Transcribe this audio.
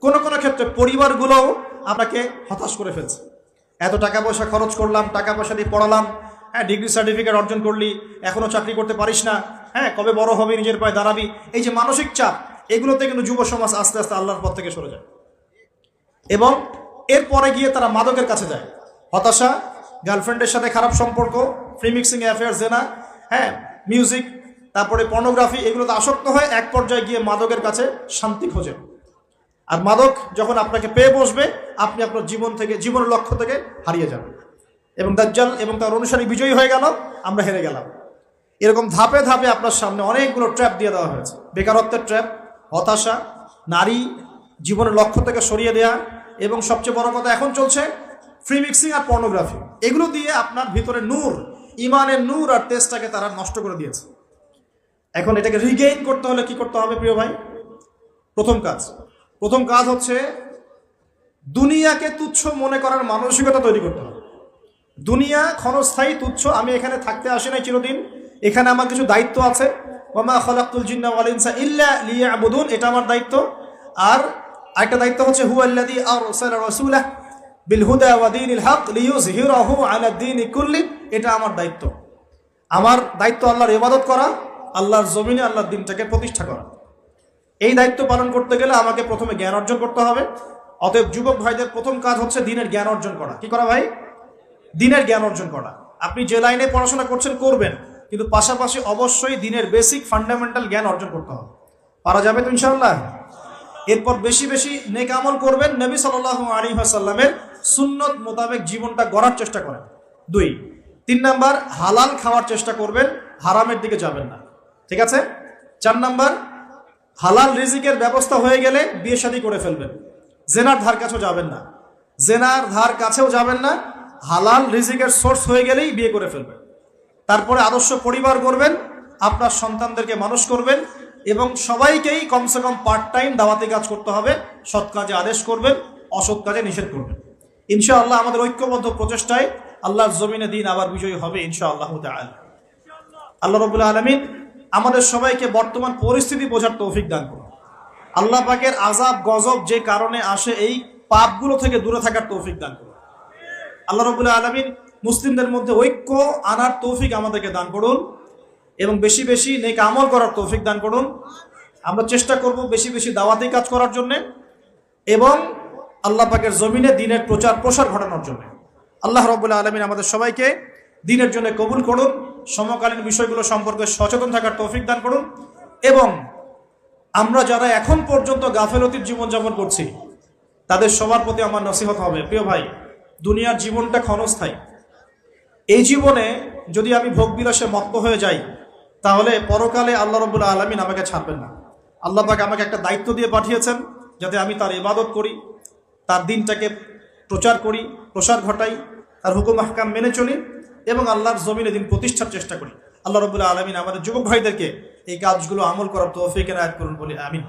কোনো কোনো ক্ষেত্রে পরিবারগুলোও আপনাকে হতাশ করে ফেলছে। এত টাকা পয়সা খরচ করলাম, টাকা পয়সা দিয়ে পড়ালাম, হ্যাঁ, ডিগ্রি সার্টিফিকেট অর্জন করলি, এখনও চাকরি করতে পারিস না, হ্যাঁ, কবে বড় হবি, নিজের পায়ে দাঁড়াবি। এই যে মানসিক চাপ, এগুলোতে কিন্তু যুব সমাজ আস্তে আস্তে আল্লাহর পথ থেকে সরে যায় এবং এরপরে গিয়ে তারা মাদকের কাছে যায়। হতাশা, গার্লফ্রেন্ডের সাথে খারাপ সম্পর্ক, ফ্রি মিক্সিং অ্যাফেয়ার, জেনা, হ্যাঁ, মিউজিক, তারপরে পর্নোগ্রাফি, এগুলোতে আসক্ত হয়ে এক পর্যায়ে গিয়ে মাদকের কাছে শান্তি খোঁজেন। আর মাদক যখন আপনাকে পেয়ে বসবে, আপনি আপনার জীবনের লক্ষ্য থেকে হারিয়ে যাবেন এবং দাজ্জাল এবং তার অনুসারী বিজয়ী হয়ে গেল, আমরা হেরে গেলাম। এরকম ধাপে ধাপে আপনার সামনে অনেকগুলো ট্র্যাপ দিয়ে দেওয়া হয়েছে। বেকারত্বের ট্র্যাপ, হতাশা, নারী, জীবনের লক্ষ্য থেকে সরিয়ে দেয়া, এবং সবচেয়ে বড় কথা এখন চলছে ফ্রি মিক্সিং আর পর্নোগ্রাফি। এগুলো দিয়ে আপনার ভিতরে নূর, ইমানের নূর আর তেজটাকে তারা নষ্ট করে দিয়েছে। এখন এটাকে রিগেইন করতে হলে কি করতে হবে প্রিয় ভাই? প্রথম কাজ হচ্ছে দুনিয়াকে তুচ্ছ মনে করার মানসিকতা তৈরি করতে হবে। দুনিয়া ক্ষণস্থায়ী, তুচ্ছ। আমি এখানে থাকতে আসি নাই চিরদিন, এখানে আমার কিছু দায়িত্ব আছে। ওয়ামা খালাকতুল জিন্না ওয়াল ইনসা ইল্লা লিয়াবুদুন, এটা আমার দায়িত্ব। আর একটা দায়িত্ব হচ্ছে হুয়াল্লাযী আরসালা রাসূলাহু বিল হুদা ওয়া দীনিল হক লিইয়ুযহিরাহু আলা দীনি কুল্লি, এটা আমার দায়িত্ব। আমার দায়িত্ব আল্লাহর ইবাদত করা, আল্লাহর জমিনে আল্লাহর দ্বীনটাকে প্রতিষ্ঠা করা। এই দায়িত্ব পালন করতে গেলে আমাকে প্রথমে জ্ঞান অর্জন করতে হবে। অতএব যুবক ভাইদের প্রথম কাজ হচ্ছে দিনের জ্ঞান অর্জন করা। কি করা ভাই? দিনের জ্ঞান অর্জন করা। আপনি যে লাইনে পড়াশোনা করছেন করবেন, কিন্তু পাশাপাশি অবশ্যই দিনের বেসিক ফান্ডামেন্টাল জ্ঞান অর্জন করতে হবে। পারা যাবে তো ইনশাআল্লাহ? এরপর বেশি বেশি নেক আমল করবেন, নবী সাল্লাল্লাহু আলাইহি ওয়াসাল্লামের সুন্নত মোতাবেক জীবনটা গড়ার চেষ্টা করেন। 2, 3 নাম্বার, হালাল খাওয়ার চেষ্টা করবেন, হারামের দিকে যাবেন না। ঠিক আছে? 4 নাম্বার, হালাল রিজিকের ব্যবস্থা হয়ে গেলে বিয়ে শাদী করে ফেলবেন, জেনার ধার কাছেও যাবেন না। হালাল রিজিকের সোর্স হয়ে গেলেই বিয়ে করে ফেলবেন। তারপরে আদর্শ পরিবার করবেন, আপনার সন্তানদেরকে মানুষ করবেন এবং সবাইকেই কমসে কম পার্ট টাইম দাওয়াতি কাজ করতে হবে। সৎ কাজে আদেশ করবেন, অসৎ কাজে নিষেধ করবেন। ইনশাআল্লাহ আমাদের ঐক্যবদ্ধ প্রচেষ্টায় আল্লাহর জমিনে দিন আবার বিজয়ী হবে ইনশাআল্লাহ তাআলা। আল্লাহ রাব্বুল আলামিন আমাদের সবাইকে বর্তমান পরিস্থিতি বোঝার তৌফিক দান করুন। আল্লাহ পাকের আযাব গজব যে কারণে আসে, এই পাপগুলো থেকে দূরে থাকার তৌফিক দান করুন। আল্লাহ রাব্বুল আলামিন মুসলিমদের মধ্যে ঐক্য আনার তৌফিক আমাদেরকে দান করুন এবং বেশি বেশি নেক আমল করার তৌফিক দান করুন। আমরা চেষ্টা করব বেশি বেশি দাওয়াতি কাজ করার জন্য এবং আল্লাহ পাকের জমিনে দ্বীনের প্রচার প্রসার ঘটানোর জন্য। আল্লাহ রাব্বুল আলামিন আমাদের সবাইকে দ্বীনের জন্য কবুল করুন, সমকালীন বিষয়গুলো সম্পর্কে সচেতন থাকার তৌফিক দান করুন এবং আমরা যারা এখন পর্যন্ত গাফেলতির জীবনযাপন করছি তাদের সবার প্রতি আমার নসিহত হবে, প্রিয় ভাই, দুনিয়ার জীবনটা ক্ষণস্থায়ী। এই জীবনে যদি আমি ভোগবিলাসে মত্ত হয়ে যাই, তাহলে পরকালে আল্লাহ রাব্বুল আলামিন আমাকে ছাড়বেন না। আল্লাহ পাক আমাকে একটা দায়িত্ব দিয়ে পাঠিয়েছেন, যাতে আমি তার ইবাদত করি, তার দ্বীনটাকে প্রচার করি, প্রসার ঘটাই, তার হুকুম আহকাম মেনে চলি এবং আল্লাহর জমিনে দ্বীন প্রতিষ্ঠার চেষ্টা করি। আল্লাহ রাব্বুল আলামিন আমাদের যুবক ভাইদেরকে এই কাজগুলো আমল করার তৌফিক এনায়েত করুন বলে আমিন।